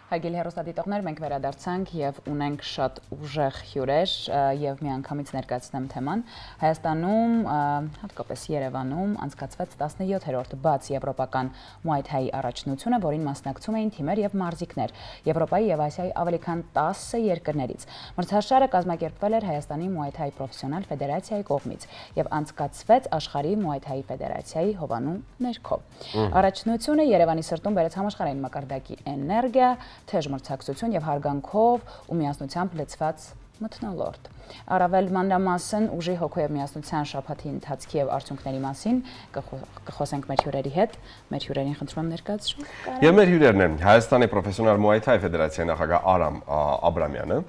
Հարգելի հեռուստադիտողներ, մենք վերադարձանք եւ ունենք շատ ուժեղ հյուրեր եւ միանգամից ներկայացնեմ թեման։ Հայաստանում, հատկապես Երևանում, անցկացվեց 17-րդ բաց եվրոպական Muay Thai առաջնությունը, որին մասնակցում էին թիմեր եւ մարզիկներ Եվրոպայի եւ Ասիայի ավելի քան 10 երկրներից։ Մրցաշարը կազմակերպվել էր Հայաստանի Muay Thai պրոֆեսիոնալ ֆեդերացիայի կողմից եւ անցկացվեց Աշխարհի Muay Thai ֆեդերացիայի հովանու ներքո։ Առաջնությունը Երևանի սրտում բերեց համաշխարհային մակարդակի էներգիա, թեժ մրցակցություն եւ հարգանքով ու միասնությամբ լեցված մթնոլորտ։ Առավել մանրամասն ուժի հոգու եւ միասնության շաբաթի ընթացքի եւ արդյունքների մասին կխոսենք մեր հյուրերի հետ։ Մեր հյուրերին խնդրում եմ ներկայացրու։ Եվ մեր հյուրերն են Հայաստանի պրոֆեսիոնալ Muay Thai ֆեդերացիայի նախագահ Արամ Աբրամյանը,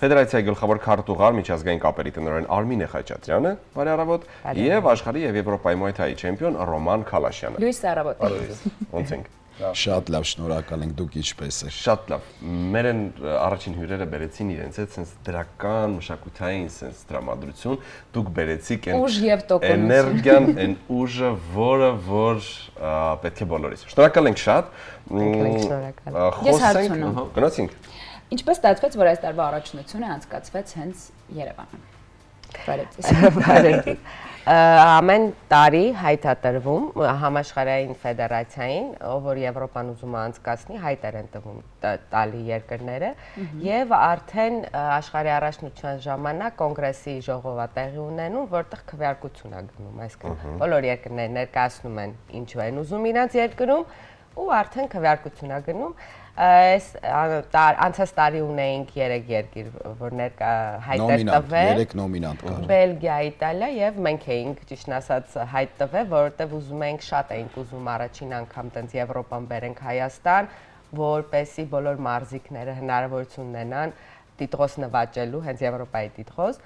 ֆեդերացիայի գլխավոր քարտուղար միջազգային կապերի տնօրեն Արմինե Խաչատրյանը, բարի առավոտ, եւ աշխարհի եւ Եվրոպայի Muay Thai չեմպիոն Ռոման Քալաշյանը։ Լույս առավոտ։ Ոնց ենք։ Շատ լավ, շնորհակալ ենք, դուք ինչպես եք։ Շատ լավ։ Մերեն առաջին հյուրերը բերեցին իրենց հետ sense դրական մշակութային sense տրամադրություն, դուք բերեցիք այն էներգիան, այն ուժը, որ պետք է բոլորիս։ Շնորհակալ ենք շատ։ Խոսենք, գնացինք։ Ինչպես ստացվեց, որ այս տարվա առաջնությունը անցկացվեց հենց Երևանում։ Բարև։ Ամեն տարի հայտատրվում համաշխարհային ֆեդերացիային, որ Եվրոպան ուզում է անցկացնի, հայտեր են տվում տալի երկրները եւ արդեն աշխարհի առաջնության ժամանակ կոնգրեսի ժողովա տեղի ունենում, որտեղ քվեարկություն է գնում, այսինքն բոլոր երկրները ներկայացնում են ինչու են ուզում իրենց երկրում ու արդեն քվեարկություն է գնում։ Անցած տարի ունեինք 3 երկիր, որ ներկա հայտեր տվել, 3 նոմինանտ կար։ Բելգիա, Իտալիա եւ մենք էինք, ճիշտն ասած, հայտ տվել, որովհետեւ ուզում էինք շատ էինք ուզում առաջին անգամ տենց Եվրոպան բերենք Հայաստան, որպեսի բոլոր մարզիկները հնարավորություն ունենան տիտղոս նվաճելու, հենց Եվրոպայի տիտղոս։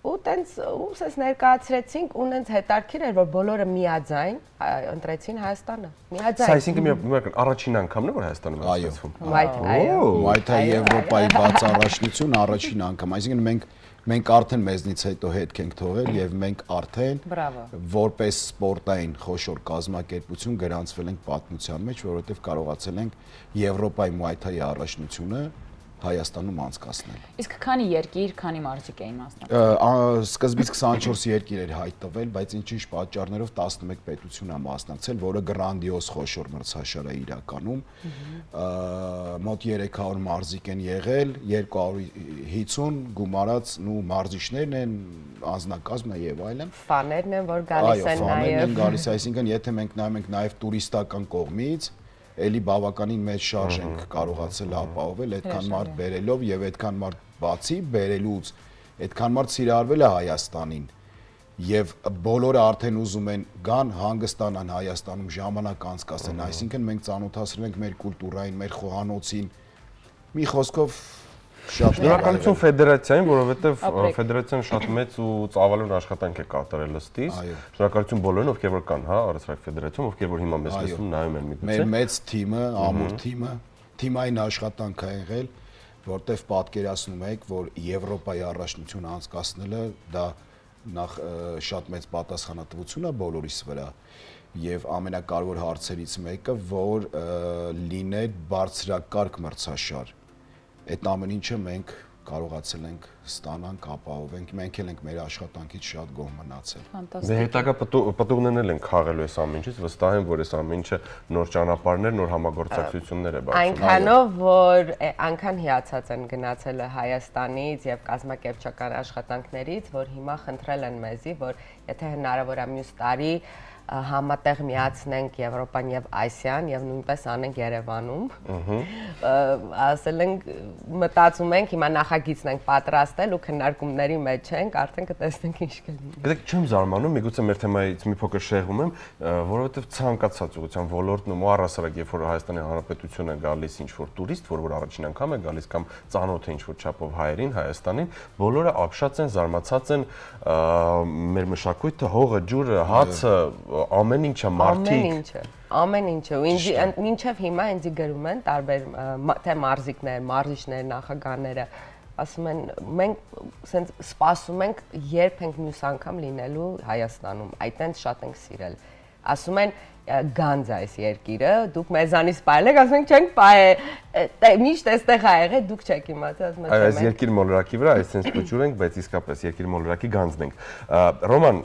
Ու տենց ուսես ներկայացրեցինք ու նենց հետարքիր էր, որ բոլորը միաձայն ընտրեցին Հայաստանը։ Միաձայն։ Սա այսինքն առաջին անգամն է, որ Հայաստանում է անցկացվում։ Muay Thai Եվրոպայի բաց առաջնություն առաջին անգամ, այսինքն մենք արդեն մեզնից հետո հետք ենք թողել եւ մենք արդեն որպես սպորտային խոշոր կազմակերպություն գրանցվել ենք պատմության մեջ, որովհետեւ կարողացել ենք Եվրոպայի Muay Thai առաջնությունը Հայաստանում անցկացնել։ Իսկ քանի երկիր, քանի մարզիկ էին մասնակցել։ Սկզբից 24 երկիր էր հայտ տվել, բայց ինչ-ինչ պատճառներով 11 պետություն է մասնակցել, որը գրանդիոզ խոշոր մրցաշար է իրականում։ Մոտ 300 մարզիկ են եղել, 250 գումարած ու մարզիչներն են, անձնակազմն է եւ այլն։ Ֆաներն են, որ գալիս են նաեւ։ Ֆաներն են գալիս, այսինքն եթե մենք նայում ենք նաեւ տուրիստական կողմից, էլի բավականին մեծ շարժ ենք կարողացել ապահովել այդքան մարդ բերելով եւ այդքան մարդ բացի բերելուց այդքան մարդ սիրարվել է Հայաստանին եւ բոլորը արդեն ուզում են գան հանգստանան Հայաստանում ժամանակ անցկացնեն, այսինքն մենք ծանոթացրել ենք մեր կուլտուրային, մեր խոհանոցին, մի խոսքով Շնորհակալություն ֆեդերացիային, որովհետև ֆեդերացիան շատ մեծ ու ծավալուն աշխատանք է կատարել ըստիս։ Շնորհակալություն բոլորին, ովքեր որ կան, հա, առասարակ ֆեդերացիայում, ովքեր որ հիմա մեզ լսում նայում են միգուցե։ Մեր մեծ թիմը, ամուր թիմը, թիմային աշխատանք է եղել, որտեղ պատկերացնում եք, որ Եվրոպայի առաջնություն անցկացնելը դա նախ շատ մեծ պատասխանատվություն է բոլորիս վրա եւ ամենակարևոր հարցերից մեկը, որ լիներ բարձրակարգ մրցաշար։ Այդ ամեն ինչը մենք կարողացել ենք ստանանք, ապահովենք, մենք էլ ենք մեր աշխատանքից շատ գոհ մնացել։ Դե հետագա պտուղներն էլ են քաղելու այս ամեն ինչից, վստահ եմ, որ այս ամեն ինչը նոր ճանապարհներ, նոր համագործակցություններ է բացում։ Այնքանով, որ այնքան հիացած են գնացել Հայաստանից եւ կազմակերպչական աշխատանքներից, որ հիմա խնդրել են մեզի, որ եթե հնարավոր է մյուս տարի համատեղ միացնենք Եվրոպան եւ Ասիան եւ նույնպես անենք Երևանում։ Ասել ենք, մտածում ենք, հիմա նախագիծն ենք պատրաստել ու քննարկումների մեջ ենք, արդեն կտեսնենք ինչ կլինի։ Գիտեք, չեմ զարմանում, միգուցե մեր թեմայից մի փոքր շեղվում եմ, որովհետեւ ցանկացած ուղղության ոլորտն ու առասարակ երբ որ Հայաստանի Հանրապետությունը գալիս ինչ-որ տուրիստ, որ առաջին անգամ է գալիս կամ ծանոթ է ինչ-որ չափով հայերին, Հայաստանին, բոլորը ապշած են, զարմացած են մեր մշակույթը, հողը, ջուրը, հացը ամեն ինչը մարդիկ ամեն ինչը ու ինձ մինչև հիմա ինձ գրում են տարբեր թե մարզիկներ, մարզիչներ, նախագահները ասում են մենք սենց սպասում ենք երբ ենք մյուս անգամ լինելու Հայաստանում այդտենց շատ ենք սիրել ասում են գանձ այս երկիրը, դուք մեզանից սպայել եք, ասում ենք չենք սպայել, միշտ այստեղ ա եղել, դուք չեք իմացել, ասում եմ։ Այս երկիր մոլորակի վրա այսպես փոճուր ենք, բայց իսկապես երկիր մոլորակի գանձն ենք։ Ռոման,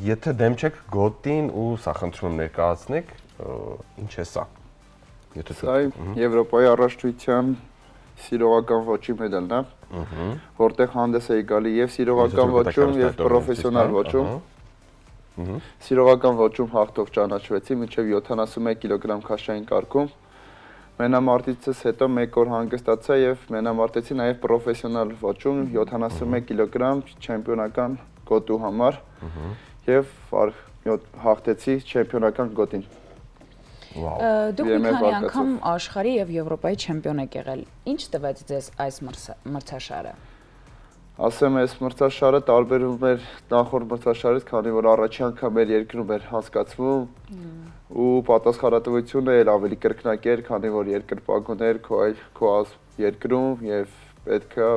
եթե դեմ չեք գոտին ու սա խնդրում եմ ներկայացնեք, ինչ է սա։ Սա Եվրոպայի առաջնության սիրողական ոճի մեդալն է, որտեղ հանդես է գալի եւ սիրողական ոճում եւ պրոֆեսիոնալ ոճում։ Սիրողական ոճում հաղթող ճանաչվեցի մինչև 71 կիլոգրամ քաշային կարգում։ Մենամարտիցս հետո 1 օր հանգստացա եւ մենամարտեցի նաեւ պրոֆեսիոնալ ոճում 71 կիլոգրամ չեմպիոնական գոտու համար եւ հաղթեցի չեմպիոնական գոտին։ Դուք մի քանի անգամ աշխարհի եւ Եվրոպայի չեմպիոն եք եղել։ Ինչ տվեց ձեզ այս մրցաշարը։ Ասեմ, այս մրցաշարը տարբերվում էր նախորդ մրցաշարից, քանի որ առաջին անգամ մեր երկրում էր հասկացվում ու պատասխանատվությունը էլ ավելի կրկնակ էր, քանի որ երկրպագուն էր քո երկրում եւ պետք է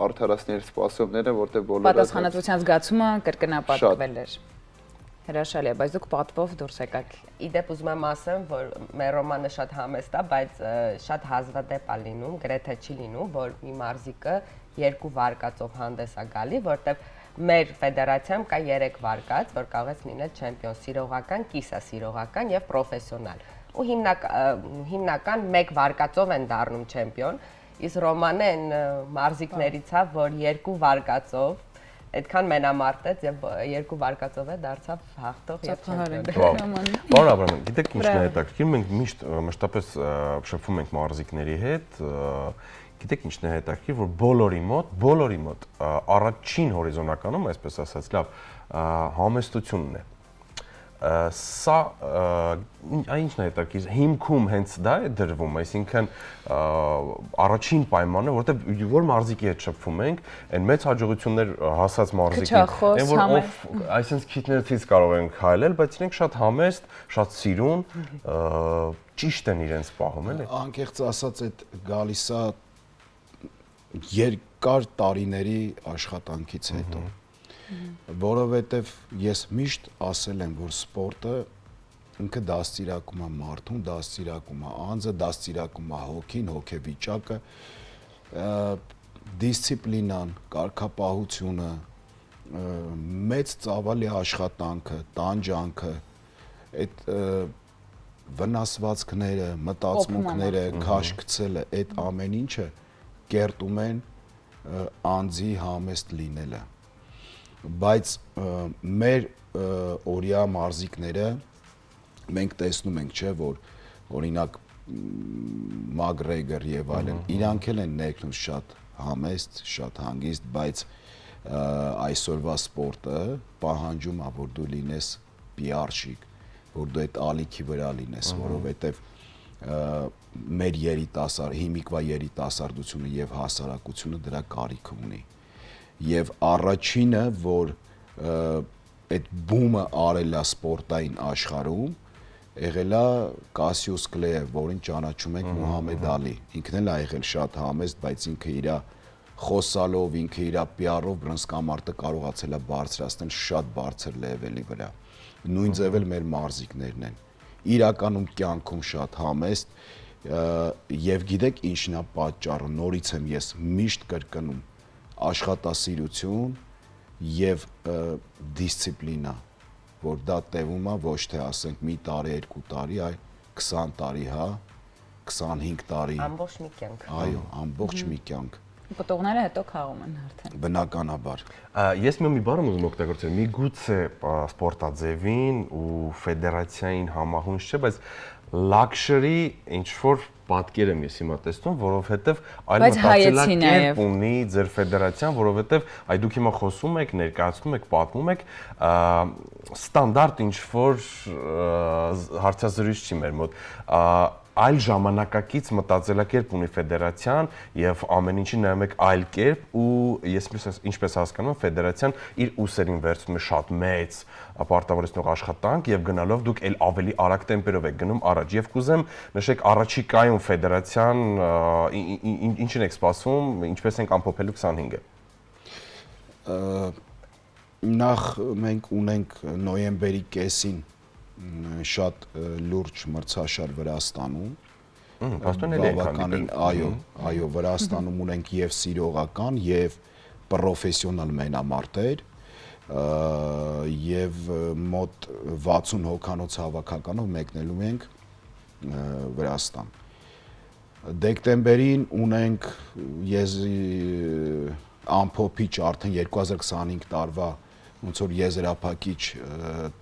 արդարացնել սպասումները, որտեղ բոլորը պատասխանատվության զգացումը կրկնապատկվել էր։ Հրաշալի է, բայց դուք պատվով դուրս եկաք։ Իդեպ ուզում եմ ասեմ, որ մեր Ռոմանը շատ համեստ է, բայց շատ հազվադեպ է լինում, գրեթե չի լինում, որ մի մարզիկը 2 վարկածով հանդես է գալի, որտեղ մեր ֆեդերացիայում կա 3 վարկած, որ կարող է լինել չեմպիոն, սիրողական, կիսասիրողական եւ պրոֆեսիոնալ։ Ու հիմնական 1 վարկածով են դառնում չեմպիոն, իսկ Ռոմանը այն մարզիկներից է, որ 2 վարկածով այդքան մենամարտեց եւ 2 վարկածով է դարձավ հաղթող եւ չեմպիոն։ Պարոն Աբրամյան, գիտեք ինչն է հետաքրքիր, մենք միշտ մշտապես շփվում ենք մարզիկների հետ, գիտեք ինչն է հետաքրքիր, որ բոլորի մոտ առաջին հորիզոնականում, այսպես ասած, լավ, համեստությունն է։ Սա ինչն է հետաքրքիր, հիմքում հենց դա է դրվում, այսինքն առաջին պայմանը, որտեղ որ մարզիկի հետ շփվում ենք, այն մեծ հաջողություններ հասած մարզիկին, այն որ այսինքն քիթներցից կարող են քայլել, բայց իրենք շատ համեստ, շատ սիրուն, ճիշտ են իրենց պահում, էլի։ Անկեղծ ասած, այդ գալիս է երկար տարիների աշխատանքից հետո, որովհետև ես միշտ ասել եմ, որ սպորտը ինքը դաստիարակում է մարդուն, դաստիարակում է անձը, դաստիարակում է հոգին, հոգեվիճակը, դիսցիպլինան, կարգապահությունը, մեծ ծավալի աշխատանքը, տանջանքը, այդ վնասվածքները, մտածմունքները, քաշքցելը, այդ ամեն ինչը կերտում են անձի համեստ լինելը։ Բայց մեր օրյա մարզիկները մենք տեսնում ենք, չէ, որ օրինակ Մակգրեգոր եւ այլն, իրանք էլ են ներքնում շատ համեստ, շատ հանգիստ, բայց այսօրվա սպորտը պահանջում է, որ դու լինես պիարշիկ, որ դու այդ ալիքի վրա լինես, որովհետեւ մեր հիմիկվա երիտասարդությունը եւ հասարակությունը դրա կարիքը ունի։ Եվ առաջինը, որ այդ բումը արել է սպորտային աշխարհում, եղել է Կասիուս Կլեյը, որին ճանաչում ենք Մուհամեդ Ալի։ Ինքն էլ է եղել շատ համեստ, բայց ինքը իր խոսալով, ինքը իր PR-ով բռնցքամարտը կարողացել է բարձրացնել շատ բարձր լեվելի վրա։ Նույն ձև էլ մեր մարզիկներն են։ Իրականում կյանքում շատ համեստ եւ գիտեք ինչն է պատճառը, նորից եմ ես միշտ կրկնում, աշխատասիրություն եւ դիսցիպլինա, որ դա տևում է ոչ թե ասենք մի տարի, 2 տարի, այլ 20 տարի, հա, 25 տարի։ Ամբողջ մի կյանք։ Այո, ամբողջ մի կյանք։ Պտուղները հետո քաղում են արդեն։ Բնականաբար։ Ես մի բառ եմ ուզում օգտագործել, միգուցե սպորտաձևին ու ֆեդերացիային համահունչ չէ, բայց luxury ինչ որ պատկեր եմ ես հիմա տեսնում, որովհետև այլ մտածելակերպ ունի ձեր ֆեդերացիան, որովհետև այ դուք հիմա խոսում եք, ներկայացնում եք, պատմում եք, ստանդարտ ինչ որ հարցազրույց չի մեր մոտ, այլ ժամանակակից մտածելակերպ ունի ֆեդերացիան եւ ամեն ինչի նայում եք այլ կերպ ու ես ինչպես հասկանում եմ ֆեդերացիան իր ուսերին վերցնում է շատ մեծ ապարտավորեցնող աշխատանք եւ գնալով դուք էլ ավելի արագ տեմպերով եք գնում առաջ եւ կուզեմ նշեք առաջիկայում ֆեդերացիան ինչին եք սպասում, ինչպես ենք ամփոփելու 25-ը։ Նախ մենք ունենք նոյեմբերի կեսին շատ լուրջ մրցաշար Վրաստանում։ Պաստոնելի ենք հանդիպել։ Այո, Վրաստանում ունենք եւ սիրողական եւ պրոֆեսիոնալ մենամարտեր եւ մոտ 60 հոգանոց հավաքականով մեկնելու ենք Վրաստան։ Դեկտեմբերին ունենք ամփոփիչ արդեն 2025 տարվա ոնց որ եզրափակիչ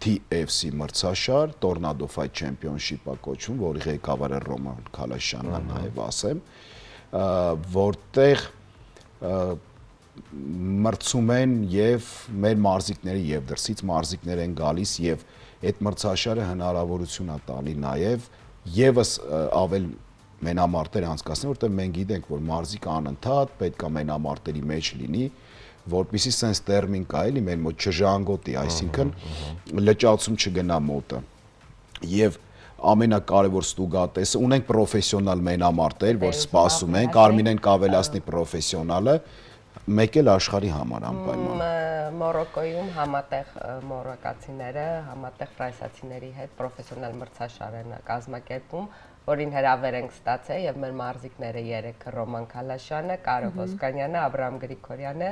TFC մրցաշար, Tornado Fight Championship-ը կոչվում, որի ղեկավարը Ռոման Քալաշյանն է նաև ասեմ, որտեղ մրցում են եւ մեր մարզիկները եւ դրսից մարզիկներ են գալիս եւ այդ մրցաշարը հնարավորություն է տալի նաեւ եւս ավել մենամարտեր անցկացնել, որտեղ մենք գիտենք, որ մարզիկը անընդհատ պետք է մենամարտերի մեջ լինի, որպեսզի sense termin կա էլի մեր մոտ չժանգոտի, այսինքն լճացում չգնա մոտը։ Եվ ամենակարևոր ստուգատեսը ունենք պրոֆեսիոնալ մենամարտեր, որ սպասում ենք, Արմինեն կավելացնի պրոֆեսիոնալը, մեկ էլ աշխարհի համար անպայման։ Մորոկոյում համատեղ մորոկացիները համատեղ ֆրանսիացիների հետ պրոֆեսիոնալ մրցաշար են կազմակերպում, որին հրավեր ենք ստացել եւ մեր մարզիկները 3 Ռոման Քալաշյանը, Կարո Ոսկանյանը, Աբրահամ Գրիգորյանը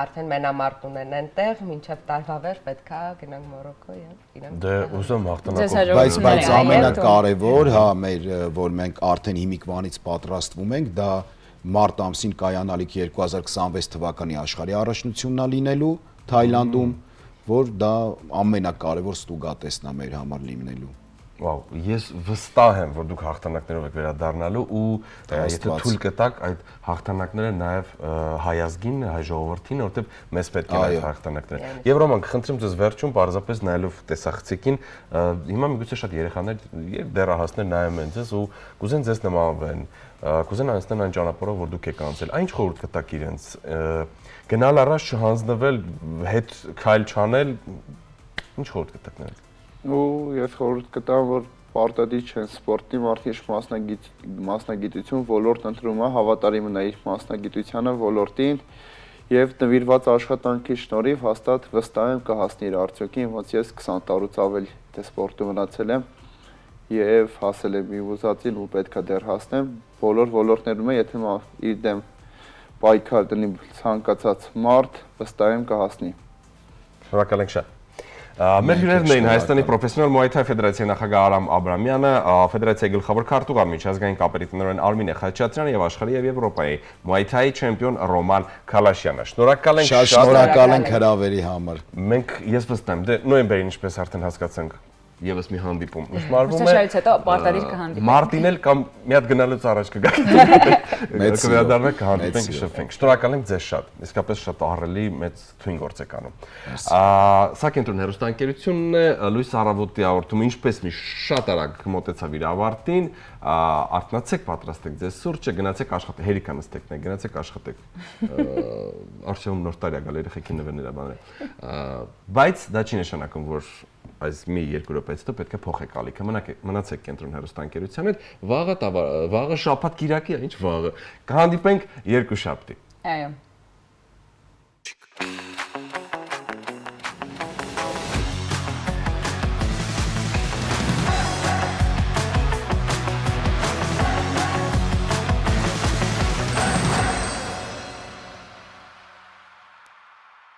արդեն մենամարտ ունեն այնտեղ, մինչև տարվա վերջ պետքա գնանք Մորոկո եւ իրանք։ Դե ուզում հաղթանակով։ Բայց ամենակարևոր, հա, մեր որ մենք արդեն հիմիկվանից պատրաստվում ենք, դա մարտ ամսին կայանալիք 2026 թվականի աշխարհի առաջնությունն է լինելու Թայլանդում, որ դա ամենակարևոր ստուգատեսն է մեր համար լինելու։ Վաու, ես վստահ եմ, որ դուք հաղթանակներով եք վերադառնալու ու եթե թույլ կտաք այդ հաղթանակները նաև հայ ազգին, հայ ժողովրդին, որովհետև մեզ պետք է այդ հաղթանակները։ Եվ Ռոման, խնդրեմ ձեզ վերջում պարզապես նայելով տեսախցիկին, հիմա միգուցե շատ երեխաներ եւ դեռահասներ նայում են ձեզ ու կուզեն ձեզ նմանվեն, կուզեն անցնել այն ճանապարհով, որ դուք եք անցել։ Ինչ խորհուրդ կտաք իրենց գնալ առաջ չհանձնվել, հետ քայլ չանել, ինչ խորհուրդ կտաք նրանց։ Ու ես խորհուրդ կտամ, որ պարտադիր չեն սպորտի մարդիկ մասնագիտություն ոլորտ ընտրումը, հավատարիմ նա իր մասնագիտությանը, ոլորտին եւ նվիրված աշխատանքի շնորհիվ հաստատ վստահ եմ կհասնի իր արդյունքին, ոնց ես 20 տարուց ավելի դե սպորտում մնացել եմ եւ հասել եմ մի ուզածին ու պետքա դեռ հասնեմ բոլոր ոլորտներում, եթե իր դեմ պայքար դնի ցանկացած մարդ, վստահ եմ կհասնի։ Շնորհակալ ենք շատ։ Մեր հյուրերն էին Հայաստանի պրոֆեսիոնալ Muay Thai ֆեդերացիայի նախագահ Արամ Աբրամյանը, ֆեդերացիայի գլխավոր քարտուղար միջազգային կապերի տնօրեն Արմինե Խաչատրյանը եւ աշխարհի եւ Եվրոպայի Muay Thai չեմպիոն Ռոման Քալաշյանը։ Շնորհակալ ենք շատ շնորհակալ ենք հրավերի համար։ Մենք ես վստահ եմ, դե նոյեմբերին ինչպես արդեն հասկացանք եւս մի հանդիպում նշмарվում է։ Շարից հետո պարտադիր կհանդիպենք։ Մարտին էլ կամ մի հատ գնալուց առաջ կգաք։ Կվերադառնանք կհանդիպենք, կշփվենք։ Շնորհակալ ենք ձեզ շատ։ Իսկապես շատ ահռելի մեծ թույն գործ եք անում։ Սա կենտրոն հեռուստաընկերությունն է, լույս առավոտի հաղորդումը ինչպես մի շատ արագ մոտեցավ իր ավարտին, արթնացեք, պատրաստեք ձեզ սուրճը, գնացեք աշխատեք, հերիքա նստեք, գնացեք աշխատեք։ Արշիվում նոր տարի ա գալ երեխեքին նվերներ բաներ։ Բայց դա չի նշանակում, որ այս մի 2 րոպեից հետո պետք է փոխեք ալիքը, մնացեք կենտրոն հեռուստաընկերության հետ, վաղը շաբաթ կիրակի, ինչ վաղը, կհանդիպենք երկուշաբթի։ Այո։